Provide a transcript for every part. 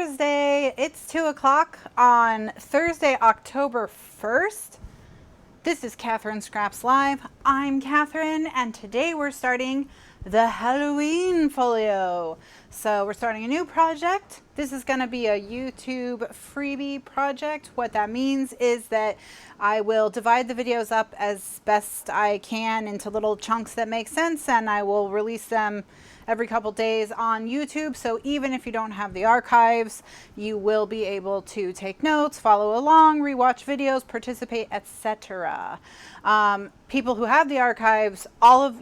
Thursday. It's 2 o'clock on Thursday, October 1st. This is Kathryn Scraps Live. I'm Kathryn, and today we're starting the Halloween folio. So we're starting a new project. This is going to be a YouTube freebie project. What that means is that I will divide the videos up as best I can into little chunks that make sense, and I will release them every couple days on YouTube. So even if you don't have the archives, you will be able to take notes, follow along, rewatch videos, participate, etc. People who have the archives,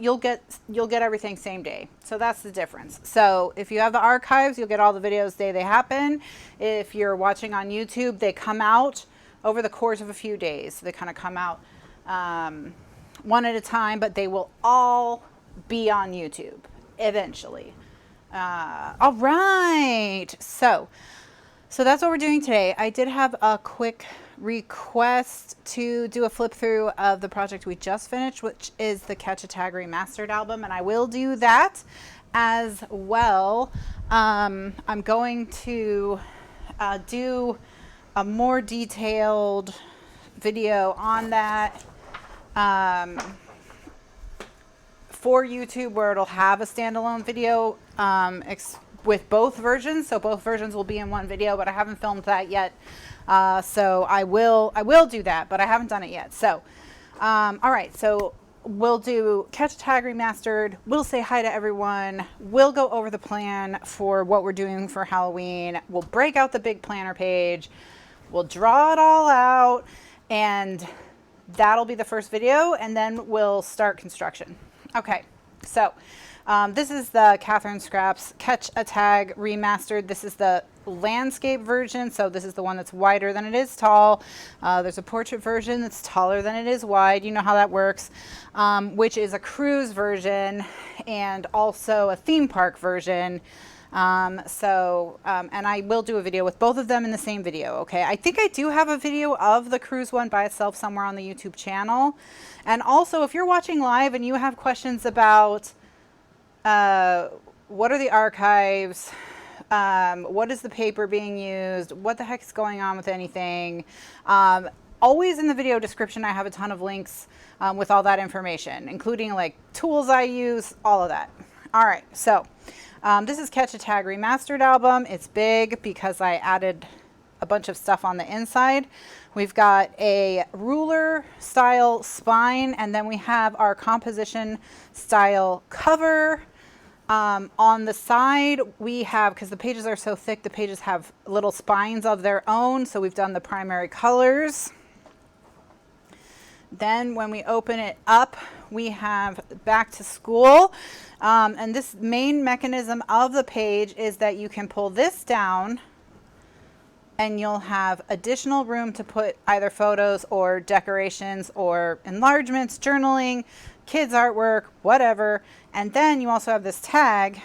you'll get everything same day. So that's the difference. So if you have the archives, you'll get all the videos day they happen. If you're watching on YouTube, they come out over the course of a few days. So they kind of come out one at a time, but they will all be on YouTube eventually. All right, so that's what we're doing today. I did have a quick request to do a flip through of the project we just finished, which is the Catch a Tag Remastered album, and I will do that as well. I'm going to do a more detailed video on that for YouTube, where it'll have a standalone video with both versions. So both versions will be in one video, but I haven't filmed that yet. So I will do that, but I haven't done it yet. So, all right. So we'll do Catch a Tag Remastered. We'll say hi to everyone. We'll go over the plan for what we're doing for Halloween. We'll break out the big planner page. We'll draw it all out, and that'll be the first video, and then we'll start construction. Okay, so this is the Kathryn Scraps Catch a Tag Remastered. This is the landscape version, so this is the one that's wider than it is tall. There's a portrait version that's taller than it is wide. You know how that works, which is a cruise version and also a theme park version. And I will do a video with both of them in the same video. Okay, I think I do have a video of the cruise one by itself somewhere on the YouTube channel. And also, if you're watching live and you have questions about what are the archives, what is the paper being used, what the heck is going on with anything, always in the video description I have a ton of links with all that information, including like tools I use, all of that. All right, so this is Catch a Tag Remastered album. It's big because I added a bunch of stuff on the inside. We've got a ruler style spine, and then we have our composition style cover. On the side we have, because the pages are so thick, the pages have little spines of their own, so we've done the primary colors. Then when we open it up, we have back to school. And this main mechanism of the page is that you can pull this down and you'll have additional room to put either photos or decorations or enlargements, journaling, kids artwork, whatever. And then you also have this tag.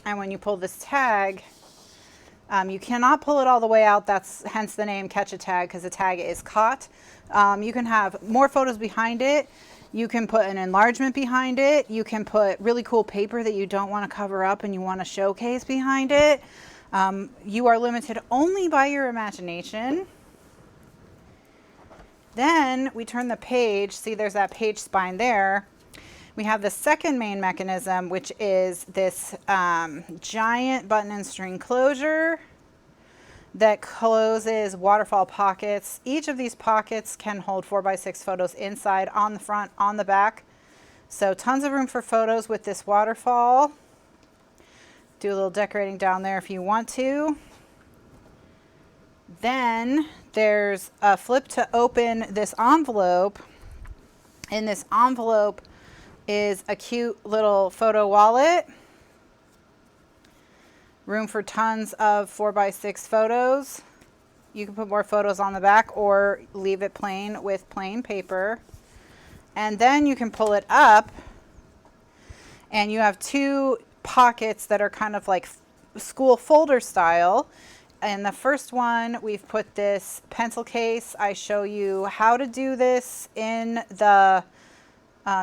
And when you pull this tag, you cannot pull it all the way out. That's hence the name Catch a Tag, because the tag is caught. You can have more photos behind it. You can put an enlargement behind it. You can put really cool paper that you don't want to cover up and you want to showcase behind it. You are limited only by your imagination. Then we turn the page. See, there's that page spine there. We have the second main mechanism, which is this giant button and string closure that closes waterfall pockets. Each of these pockets can hold 4x6 photos inside, on the front, on the back. So tons of room for photos with this waterfall. Do a little decorating down there if you want to. Then there's a flip to open this envelope. In this envelope is a cute little photo wallet. Room for tons of 4x6 photos. You can put more photos on the back or leave it plain with plain paper. And then you can pull it up and you have two pockets that are kind of like school folder style. In the first one, we've put this pencil case. I show you how to do this in the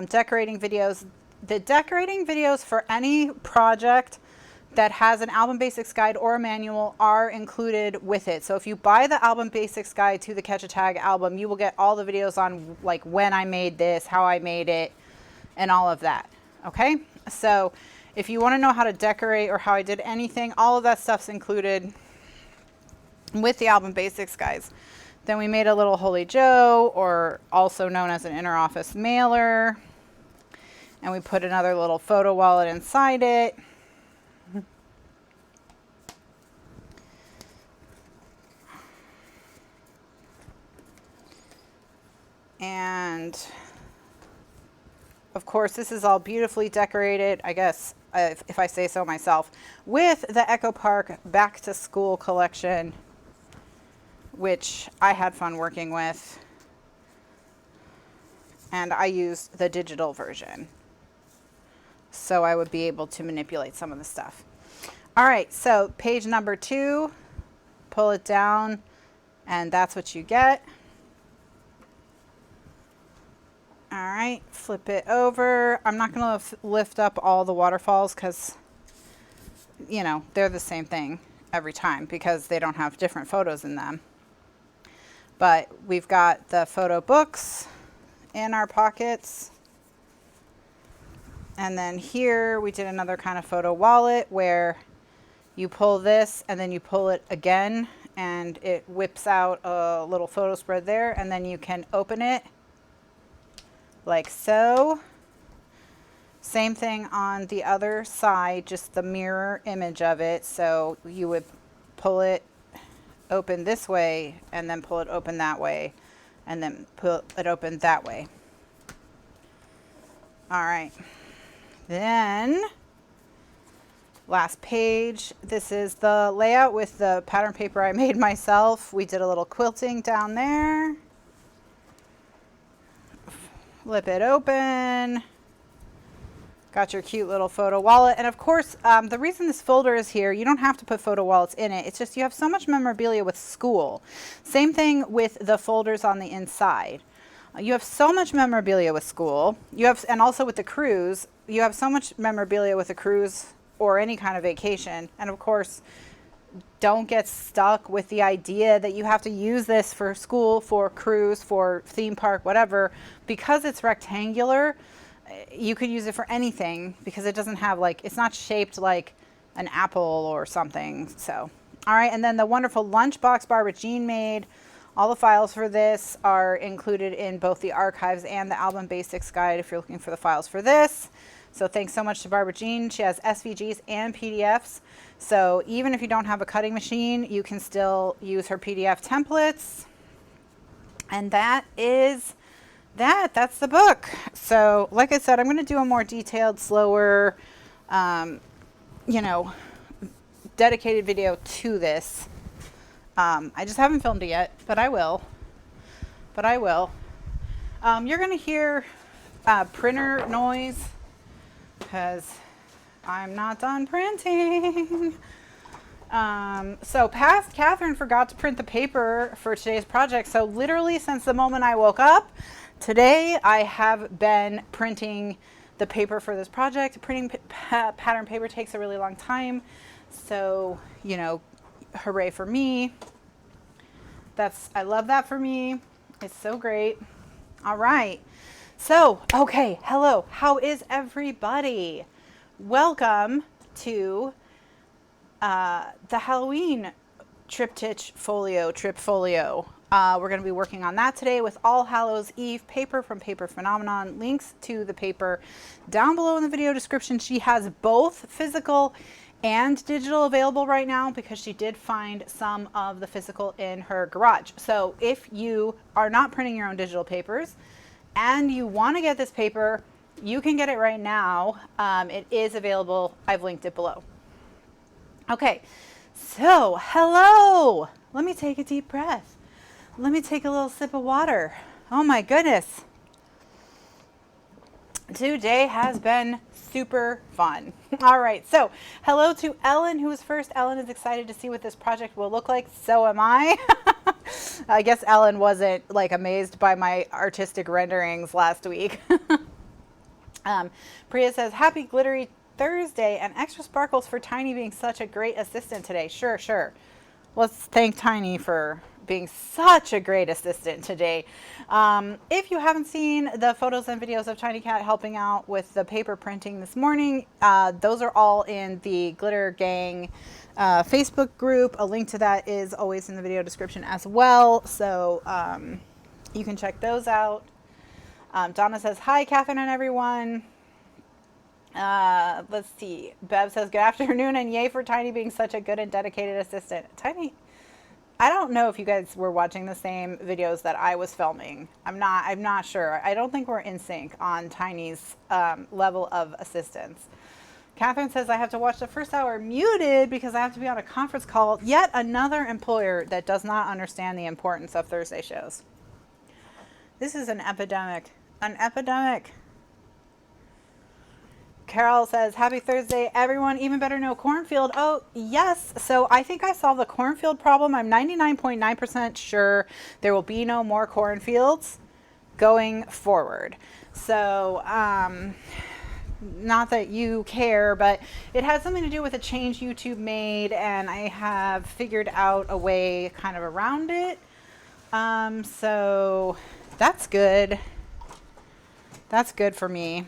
decorating videos. The decorating videos for any project that has an album basics guide or a manual are included with it. So if you buy the album basics guide to the Catch a Tag album, you will get all the videos on like when I made this, how I made it, and all of that. Okay, so if you want to know how to decorate or how I did anything, all of that stuff's included with the album basics guys. Then we made a little Holy Joe, or also known as an inner office mailer, and we put another little photo wallet inside it. And of course, this is all beautifully decorated, I guess, if I say so myself, with the Echo Park Back to School collection, which I had fun working with. And I used the digital version, so I would be able to manipulate some of the stuff. All right, so page number 2, pull it down, and that's what you get. All right, flip it over. I'm not going to lift up all the waterfalls because, you know, they're the same thing every time because they don't have different photos in them. But we've got the photo books in our pockets. And then here we did another kind of photo wallet where you pull this and then you pull it again and it whips out a little photo spread there, and then you can open it like so. Same thing on the other side, just the mirror image of it. So you would pull it open this way and then pull it open that way and then pull it open that way. All right, then last page, this is the layout with the pattern paper I made myself. We did a little quilting down there. Flip it open. Got your cute little photo wallet. And of course, the reason this folder is here, you don't have to put photo wallets in it. It's just you have so much memorabilia with school. Same thing with the folders on the inside. You have so much memorabilia with school. You have, and also with the cruise, you have so much memorabilia with a cruise or any kind of vacation. And of course, don't get stuck with the idea that you have to use this for school, for cruise, for theme park, whatever. Because it's rectangular, you could use it for anything because it doesn't have like, it's not shaped like an apple or something. So, all right. And then the wonderful lunchbox Barbara Jean made. All the files for this are included in both the archives and the album basics guide if you're looking for the files for this. So thanks so much to Barbara Jean. She has SVGs and PDFs. So even if you don't have a cutting machine, you can still use her PDF templates. And that is that. That's the book. So like I said, I'm going to do a more detailed, slower, you know, dedicated video to this. I just haven't filmed it yet, but I will. You're going to hear printer noise because I'm not done printing. So Kathryn forgot to print the paper for today's project. So literally since the moment I woke up, today I have been printing the paper for this project. Printing pattern paper takes a really long time. So, you know, hooray for me. I love that for me. It's so great. All right. So, okay. Hello. How is everybody? Welcome to the Halloween triptych folio. We're going to be working on that today with All Hallows Eve paper from Paper Phenomenon. Links to the paper down below in the video description. She has both physical and digital available right now because she did find some of the physical in her garage. So if you are not printing your own digital papers and you want to get this paper, you can get it right now. It is available. I've linked it below. Okay, so hello. Let me take a deep breath. Let me take a little sip of water. Oh my goodness. Today has been super fun. All right, so hello to Ellen, who was first. Ellen is excited to see what this project will look like. So am I. I guess Ellen wasn't like amazed by my artistic renderings last week. Priya says, happy glittery Thursday and extra sparkles for Tiny being such a great assistant today. Sure, sure. Let's thank Tiny for being such a great assistant today. If you haven't seen the photos and videos of Tiny Cat helping out with the paper printing this morning, those are all in the Glitter Gang Facebook group. A link to that is always in the video description as well, so you can check those out. Donna says, hi, Kathryn and everyone. Let's see. Bev says, good afternoon, and yay for Tiny being such a good and dedicated assistant. Tiny, I don't know if you guys were watching the same videos that I was filming. I'm not sure. I don't think we're in sync on Tiny's level of assistance. Kathryn says, I have to watch the first hour muted because I have to be on a conference call. Yet another employer that does not understand the importance of Thursday shows. This is an epidemic. An epidemic. Carol says, happy Thursday, everyone. Even better, no cornfield. Oh, yes. So I think I solved the cornfield problem. I'm 99.9% sure there will be no more cornfields going forward. So, not that you care, but it had something to do with a change YouTube made, and I have figured out a way kind of around it. So that's good. That's good for me.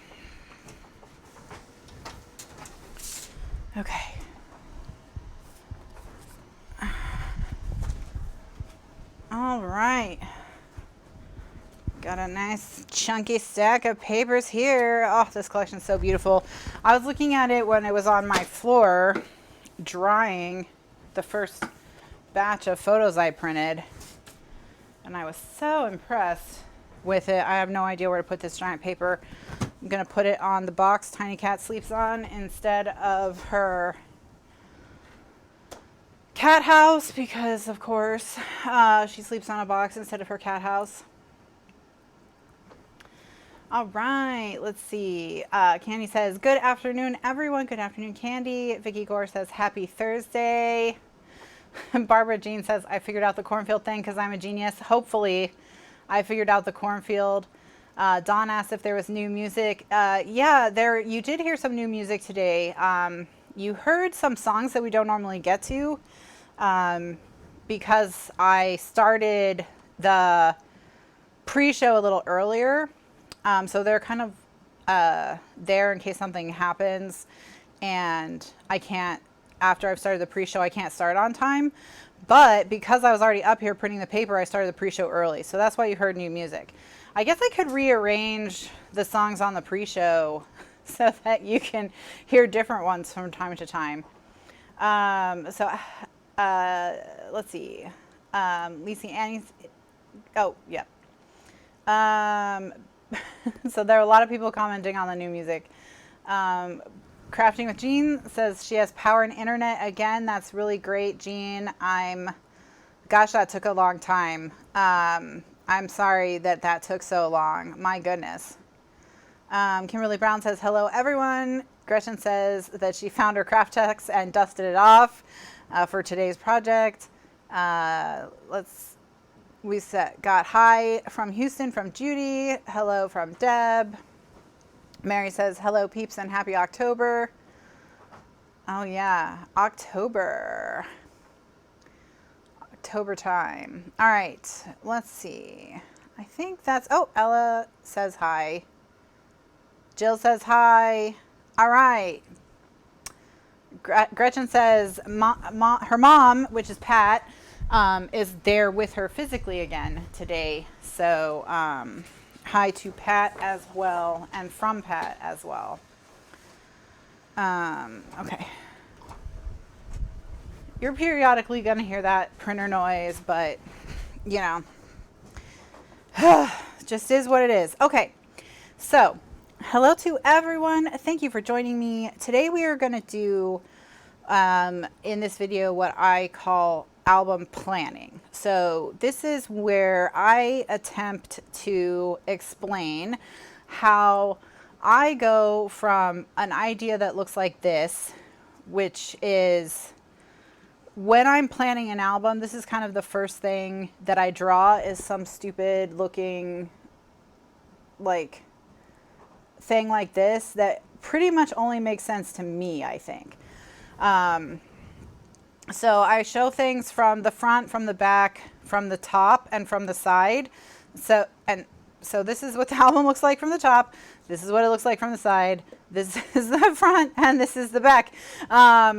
Okay. All right. Got a nice chunky stack of papers here. Oh, this collection's so beautiful. I was looking at it when it was on my floor drying the first batch of photos I printed, and I was so impressed with it. I have no idea where to put this giant paper. I'm gonna put it on the box Tiny Cat sleeps on instead of her cat house, because of course she sleeps on a box instead of her cat house. All right, let's see. Candy says, good afternoon, everyone. Good afternoon, Candy. Vicky Gore says, happy Thursday. Barbara Jean says, I figured out the cornfield thing because I'm a genius. Hopefully I figured out the cornfield. Dawn asked if there was new music. Yeah, you did hear some new music today. You heard some songs that we don't normally get to because I started the pre-show a little earlier. So they're kind of there in case something happens, and I can't, after I've started the pre-show, I can't start on time. But because I was already up here printing the paper, I started the pre-show early. So that's why you heard new music. I guess I could rearrange the songs on the pre-show so that you can hear different ones from time to time. Let's see. Lisa Annie's, oh, yeah. So there are a lot of people commenting on the new music. Crafting with Jean says she has power and internet again. That's really great, Jean. Gosh, that took a long time. I'm sorry that took so long. My goodness. Kimberly Brown says, hello, everyone. Gretchen says that she found her craft text and dusted it off for today's project. Got hi from Houston from Judy. Hello from Deb. Mary says, hello, peeps, and happy October. Oh, yeah, October. October time. All right, let's see. I think that's, oh, Ella says hi. Jill says hi. All right. Gretchen says her mom, which is Pat, is there with her physically again today. So hi to Pat as well, and from Pat as well. Okay. You're periodically going to hear that printer noise, but you know, just is what it is. Okay. So hello to everyone. Thank you for joining me. Today we are going to do in this video what I call album planning. So this is where I attempt to explain how I go from an idea that looks like this, which is when I'm planning an album, this is kind of the first thing that I draw is some stupid looking like thing like this that pretty much only makes sense to me, I think. So I show things from the front, from the back, from the top, and from the side. So this is what the album looks like from the top. This is what it looks like from the side. This is the front, and this is the back. I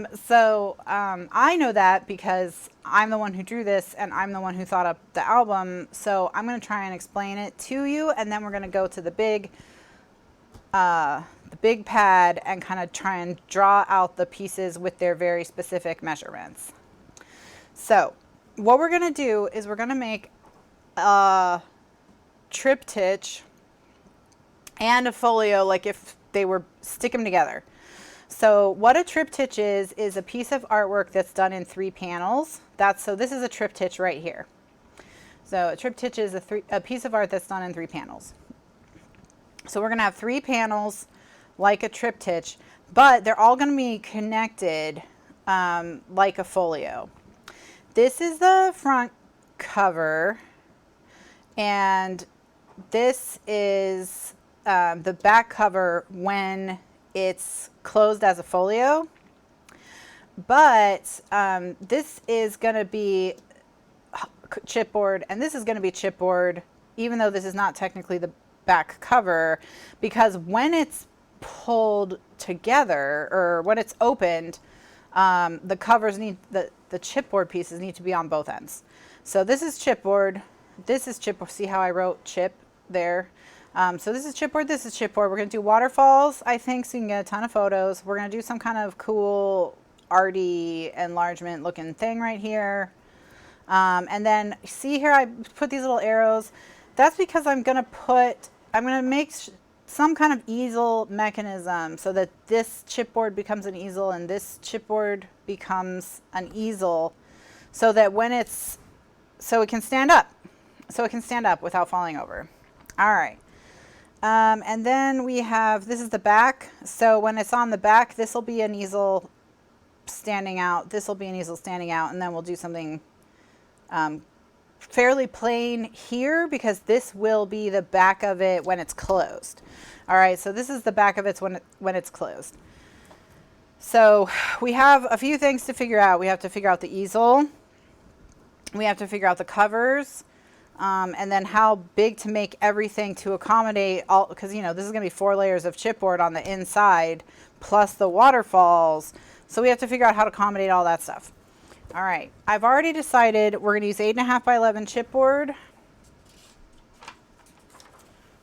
know that because I'm the one who drew this, and I'm the one who thought up the album. So I'm going to try and explain it to you, and then we're going to go to the big pad and kind of try and draw out the pieces with their very specific measurements. So what we're going to do is we're going to make a triptych and a folio, like if they were stick them together. So what a triptych is a piece of artwork that's done in 3 panels. So this is a triptych right here. So a triptych is a piece of art that's done in 3 panels. So we're going to have 3 panels like a triptych, but they're all going to be connected like a folio. This is the front cover, and this is the back cover when it's closed as a folio. But this is going to be chipboard, and this is going to be chipboard, even though this is not technically the back cover, because when it's pulled together or when it's opened, the covers need the chipboard pieces need to be on both ends. So this is chipboard, this is chipboard. See how I wrote chip there? So this is chipboard, this is chipboard. We're going to do waterfalls, I think, so you can get a ton of photos. We're going to do some kind of cool arty enlargement looking thing right here. And then see here I put these little arrows. That's because I'm going to make some kind of easel mechanism so that this chipboard becomes an easel and this chipboard becomes an easel, so that so it can stand up. So it can stand up without falling over. All right. And then we have, this is the back. So when it's on the back, this will be an easel standing out. This will be an easel standing out. And then we'll do something fairly plain here, because this will be the back of it when it's closed. All right, so this is the back of it when it's closed. So we have a few things to figure out. We have to figure out the easel. We have to figure out the covers. And then how big to make everything to accommodate all, because this is going to be 4 layers of chipboard on the inside plus the waterfalls. So we have to figure out how to accommodate all that stuff. All right, I've already decided we're going to use 8.5 by 11 chipboard.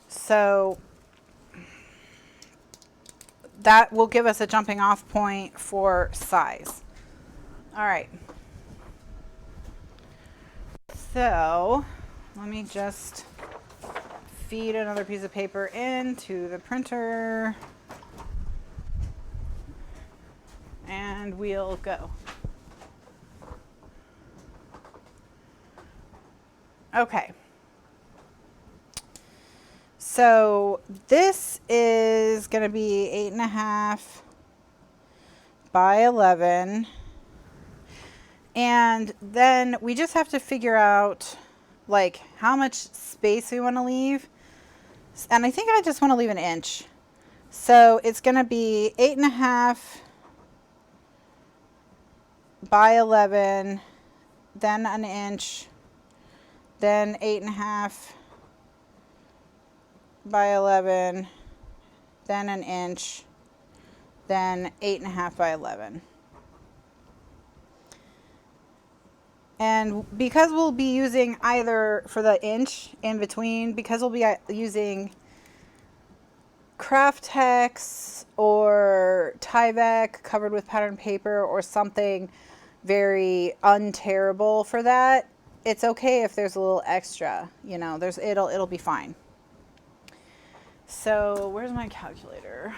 So that will give us a jumping off point for size. All right. So let me just feed another piece of paper into the printer and we'll go. Okay. So this is going to be 8.5 by 11. And then we just have to figure out like how much space we want to leave. And I think I just want to leave an inch. So it's going to be 8.5 by 11, then an inch, then 8.5 by 11, then an inch, then 8.5 by 11. And because we'll be using either for the inch in between, because we'll be using craft text or Tyvek covered with pattern paper or something very unterrible for that, it's okay if there's a little extra, it'll be fine. So where's my calculator?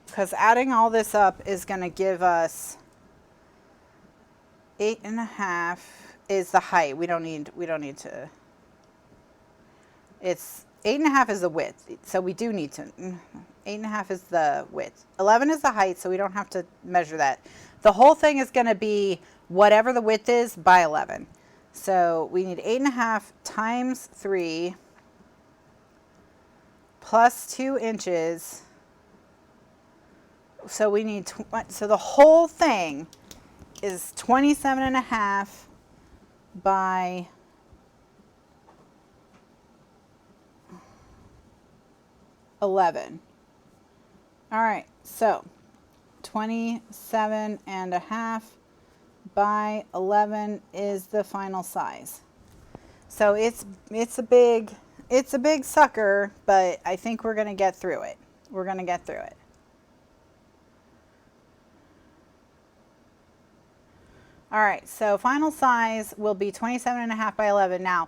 Because adding all this up is going to give us 8.5 is the height. We don't need to. It's 8.5 is the width, so we do need to, 8.5 is the width. 11 is the height, so we don't have to measure that. The whole thing is going to be whatever the width is by 11. So we need 8.5 times 3 plus 2 inches. So we need, so the whole thing is 27.5 by 11. All right, so 27.5 by 11 is the final size. So it's a big sucker, but I think we're going to get through it. We're going to get through it. All right, so final size will be 27.5 by 11. Now,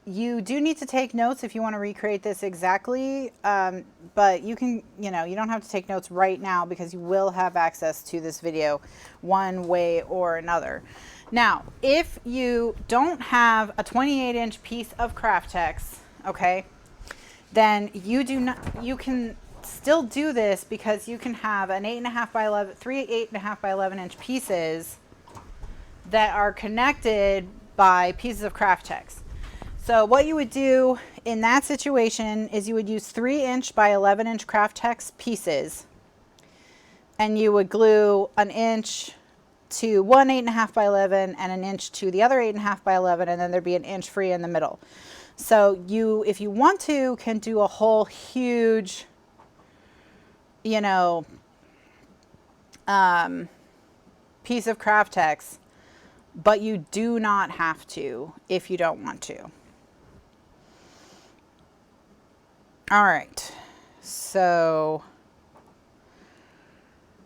you do need to take notes if you want to recreate this exactly, but you can, you don't have to take notes right now because you will have access to this video one way or another. Now, if you don't have a 28-inch piece of craft text, okay, then you can still do this because you can have an 8.5 by 11, 3 8.5 by 11 inch pieces that are connected by pieces of craft text. So what you would do in that situation is you would use 3-inch by 11-inch craft text pieces, and you would glue an inch to one 8.5 by 11 and an inch to the other 8.5 by 11, and then there'd be an inch free in the middle. So you, if you want to, can do a whole huge, piece of craft text, but you do not have to if you don't want to. All right, so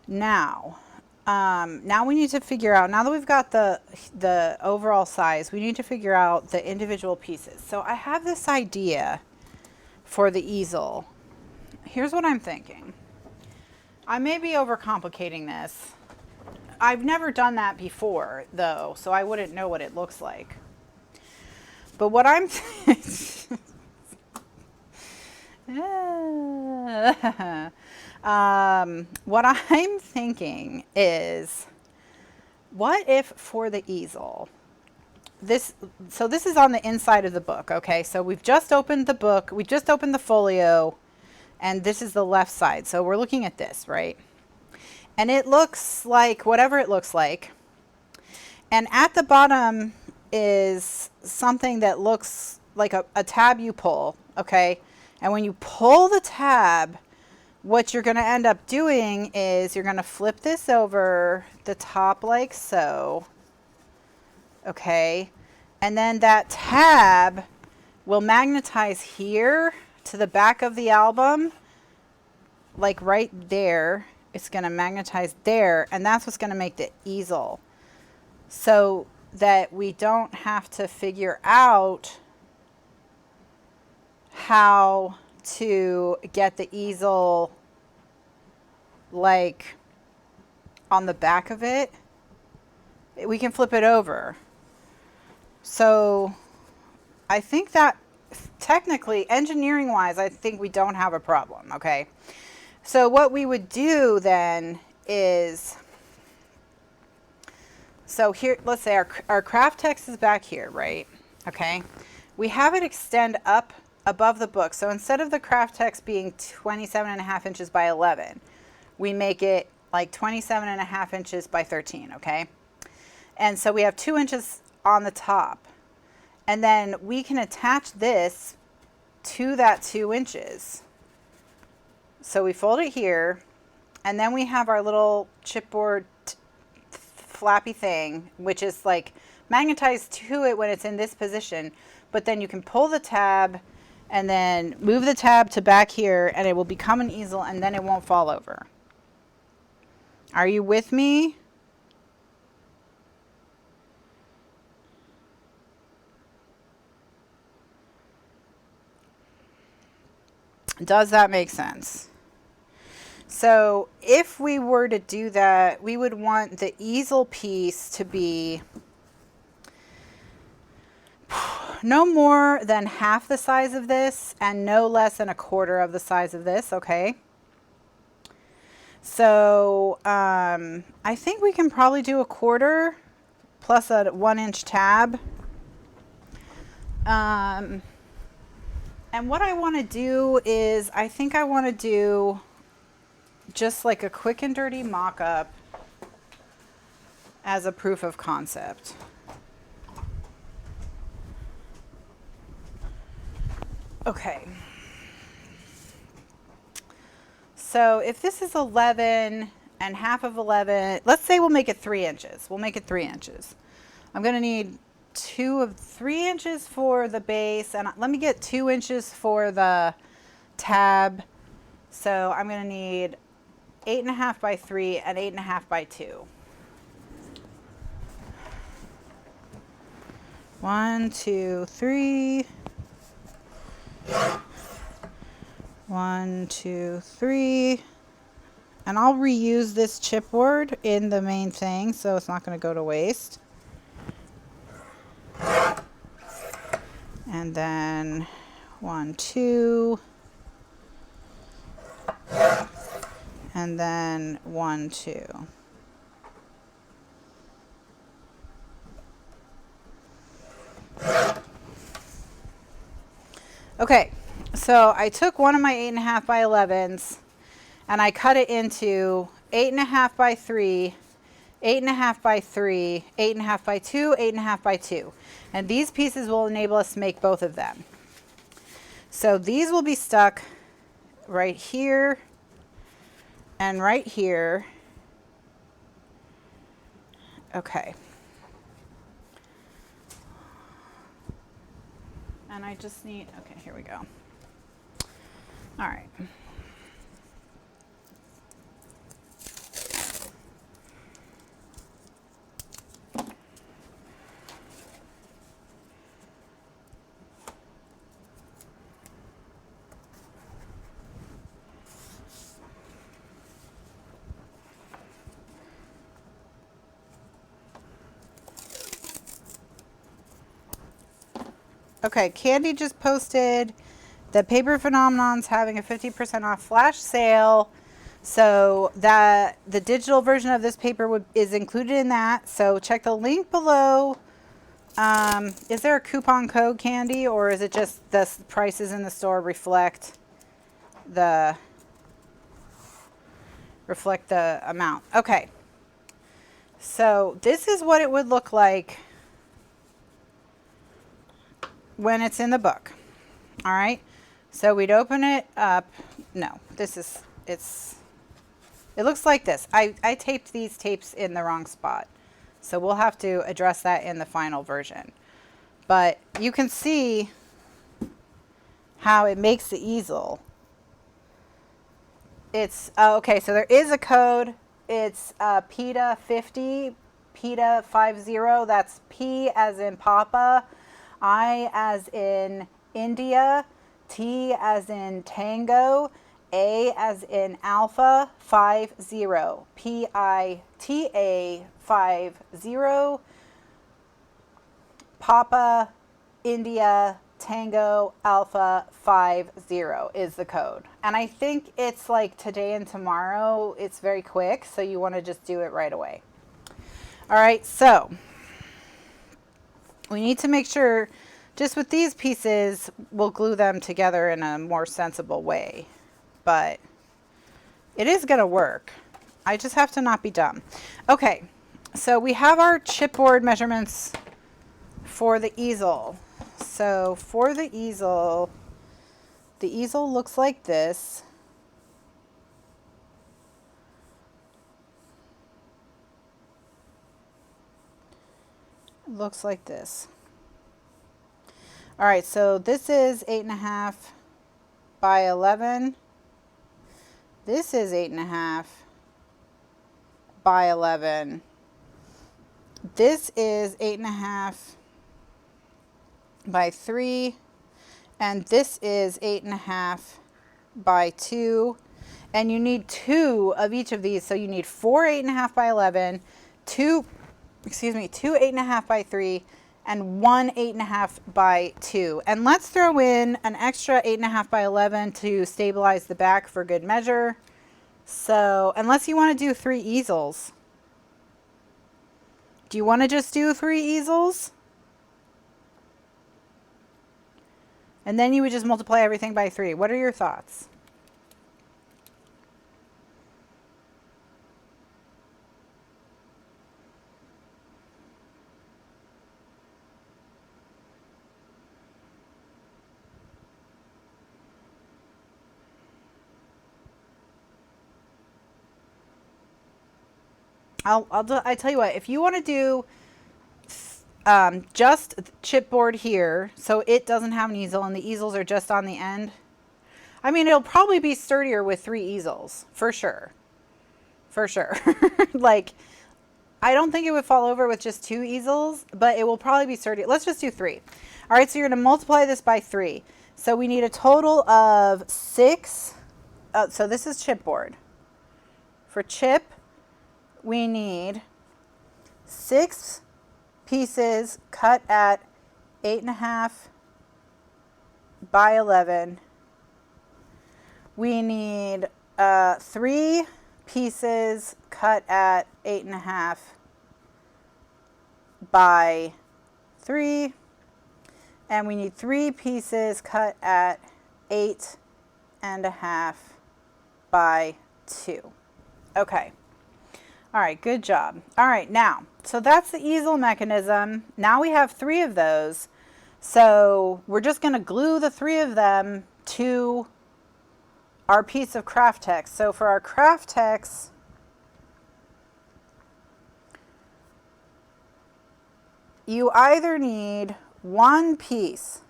now we need to figure out, now that we've got the overall size, we need to figure out the individual pieces. So I have this idea for the easel. Here's what I'm thinking. I may be overcomplicating this. I've never done that before, though, so I wouldn't know what it looks like. But what I'm what I'm thinking is, what if for the easel, so this is on the inside of the book, okay? So we've just opened the book, we just opened the folio, and this is the left side. So we're looking at this, right? And it looks like whatever it looks like. And at the bottom is something that looks like a tab you pull, okay? And when you pull the tab, what you're going to end up doing is you're going to flip this over the top like so, okay? And then that tab will magnetize here to the back of the album, like right there. It's going to magnetize there, and that's what's going to make the easel, so that we don't have to figure out how to get the easel like on the back of it. We can flip it over. So I think that technically, engineering wise, I think we don't have a problem, okay? So what we would do then is, so here, let's say our craft text is back here, right? Okay. We have it extend up above the book. So instead of the craft text being 27.5 inches by 11, we make it like 27.5 inches by 13, okay? And so we have 2 inches on the top. And then we can attach this to that 2 inches. So we fold it here, and then we have our little chipboard flappy thing, which is like magnetized to it when it's in this position, but then you can pull the tab and then move the tab to back here, and it will become an easel, and then it won't fall over. Are you with me? Does that make sense? So if we were to do that, we would want the easel piece to be, no more than half the size of this and no less than a quarter of the size of this, okay? So I think we can probably do a quarter plus a 1-inch tab. And what I want to do is, I think I want to do just like a quick and dirty mock-up as a proof of concept. Okay. So if this is 11 and half of 11, let's say we'll make it 3 inches. We'll make it 3 inches. I'm going to need 3 inches for the base, and let me get 2 inches for the tab. So I'm going to need 8.5 by 3 and 8.5 by 2. 1, 2, 3. 1, 2, 3. And I'll reuse this chipboard in the main thing, so it's not going to go to waste. And then 1, 2. And then 1, 2. Okay, so I took one of my 8.5 by 11s and I cut it into 8.5 by 3, 8.5 by 3, 8.5 by 2, 8.5 by 2. And these pieces will enable us to make both of them. So these will be stuck right here and right here. Okay. And I just need, okay, here we go. All right. Okay, Candy just posted that Paper Phenomenon's having a 50% off flash sale. So that the digital version of this paper is included in that. So check the link below. Is there a coupon code, Candy, or is it just the prices in the store reflect the amount? Okay. So this is what it would look like when it's in the book. All right, so we'd open it up. No, it looks like this. I taped these tapes in the wrong spot, so we'll have to address that in the final version. But you can see how it makes the easel. It's okay, so there is a code. It's PETA 50, PETA 50. That's P as in Papa, I as in India, T as in Tango, A as in Alpha, 50, PITA 50, Papa, India, Tango, Alpha, 50 is the code. And I think it's like today and tomorrow. It's very quick, so you want to just do it right away. All right, so we need to make sure, just with these pieces, we'll glue them together in a more sensible way. But it is going to work. I just have to not be dumb. Okay, so we have our chipboard measurements for the easel. So for the easel looks like this. Looks like this. All right, so this is 8.5 by 11. This is 8.5 by 11. This is 8.5 by 3. And this is 8.5 by 2. And you need 2 of each of these. So you need 4 8.5 by 11, 2 8.5 by 3, and one 8.5 by 2. And let's throw in an extra 8.5 by 11 to stabilize the back for good measure. So unless you want to do 3 easels. Do you want to just do 3 easels? And then you would just multiply everything by 3. What are your thoughts? I tell you what, if you want to do just chipboard here, so it doesn't have an easel and the easels are just on the end. I mean, it'll probably be sturdier with 3 easels, for sure. For sure. Like, I don't think it would fall over with just 2 easels, but it will probably be sturdy. Let's just do 3. All right, so you're going to multiply this by 3. So we need a total of 6. So this is chipboard. For chip, we need 6 pieces cut at 8.5 by 11. We need 3 pieces cut at 8.5 by 3. And we need 3 pieces cut at 8.5 by 2. Okay. All right, good job. All right, now, so that's the easel mechanism. Now we have 3 of those. So we're just going to glue the 3 of them to our piece of craft text. So for our craft text, you either need 1 piece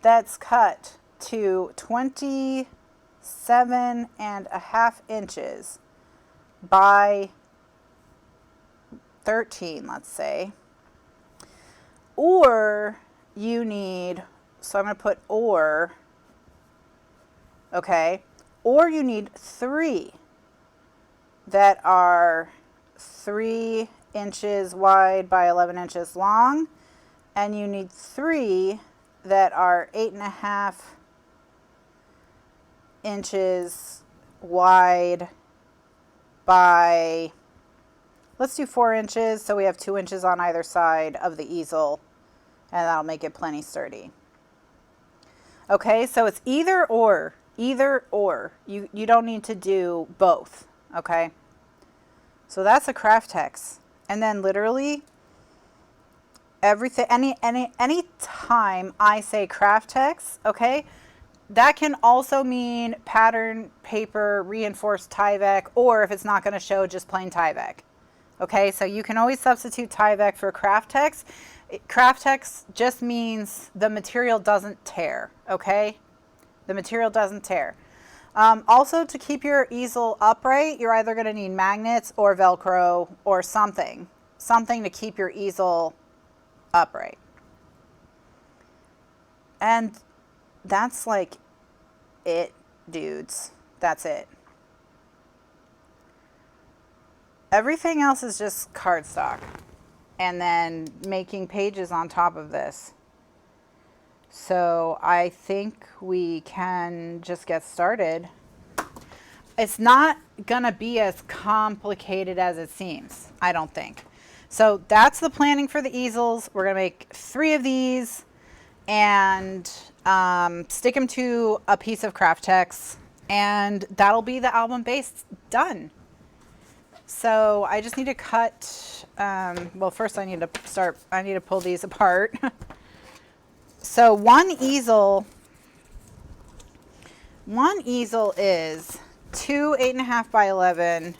that's cut to 27.5 inches by 13, let's say, or you need, so I'm going to put or, okay, or you need 3 that are 3 inches wide by 11 inches long, and you need 3 that are 8.5 inches wide by, let's do 4 inches, so we have 2 inches on either side of the easel, and that'll make it plenty sturdy. Okay, so it's either or. Either or. You don't need to do both. Okay, so that's a craft text. And then literally everything, any time I say craft text, okay, that can also mean pattern, paper, reinforced Tyvek, or if it's not going to show, just plain Tyvek. Okay, so you can always substitute Tyvek for craft text. Craft text just means the material doesn't tear, okay? The material doesn't tear. Also, to keep your easel upright, you're either going to need magnets or Velcro or something to keep your easel upright. And that's like it, dudes. That's it. Everything else is just cardstock and then making pages on top of this. So I think we can just get started. It's not gonna be as complicated as it seems, I don't think. So that's the planning for the easels. We're gonna make 3 of these and stick them to a piece of craft text, and that'll be the album base done. So I just need to cut, well, first I need to pull these apart. So one easel is 2 8.5 by 11,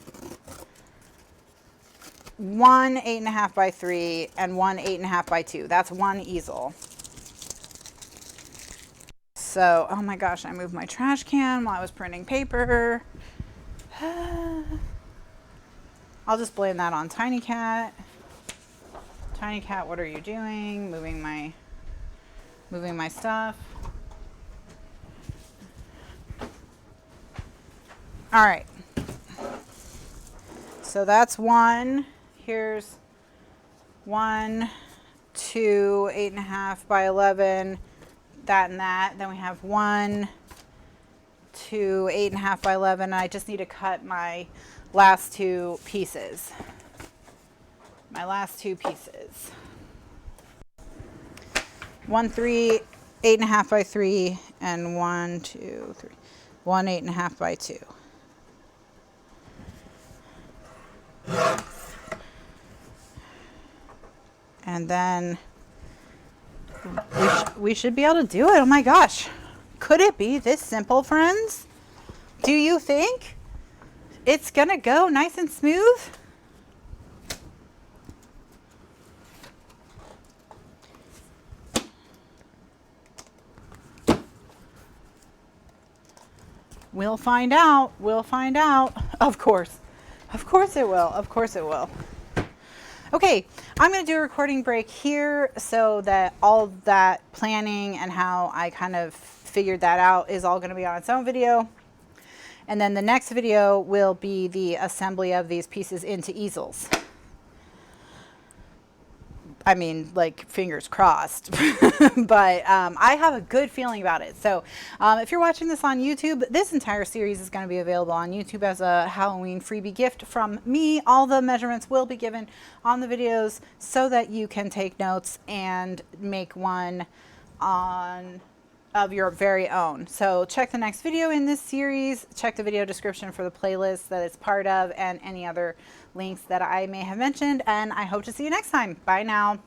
1 8.5 by 3, and 1 8.5 by 2. That's one easel. So, oh my gosh, I moved my trash can while I was printing paper. I'll just blame that on Tiny Cat. Tiny Cat, what are you doing? Moving my stuff. All right. So that's one. Here's 1, 2 8.5 by 11, that and that. Then we have 1, 2 8.5 by 11. I just need to cut my last two pieces. My last two pieces. 1 3 8.5 by 3 and 1 2 3 1 8.5 by 2. And then we should be able to do it. Oh my gosh. Could it be this simple, friends? Do you think it's gonna go nice and smooth? We'll find out. We'll find out. Of course. Of course it will. Of course it will. Okay, I'm going to do a recording break here so that all of that planning and how I kind of figured that out is all going to be on its own video. And then the next video will be the assembly of these pieces into easels. I mean, like, fingers crossed, but I have a good feeling about it. So if you're watching this on YouTube, this entire series is going to be available on YouTube as a Halloween freebie gift from me. All the measurements will be given on the videos so that you can take notes and make one of your very own. So check the next video in this series, check the video description for the playlist that it's part of and any other links that I may have mentioned, and I hope to see you next time. Bye now.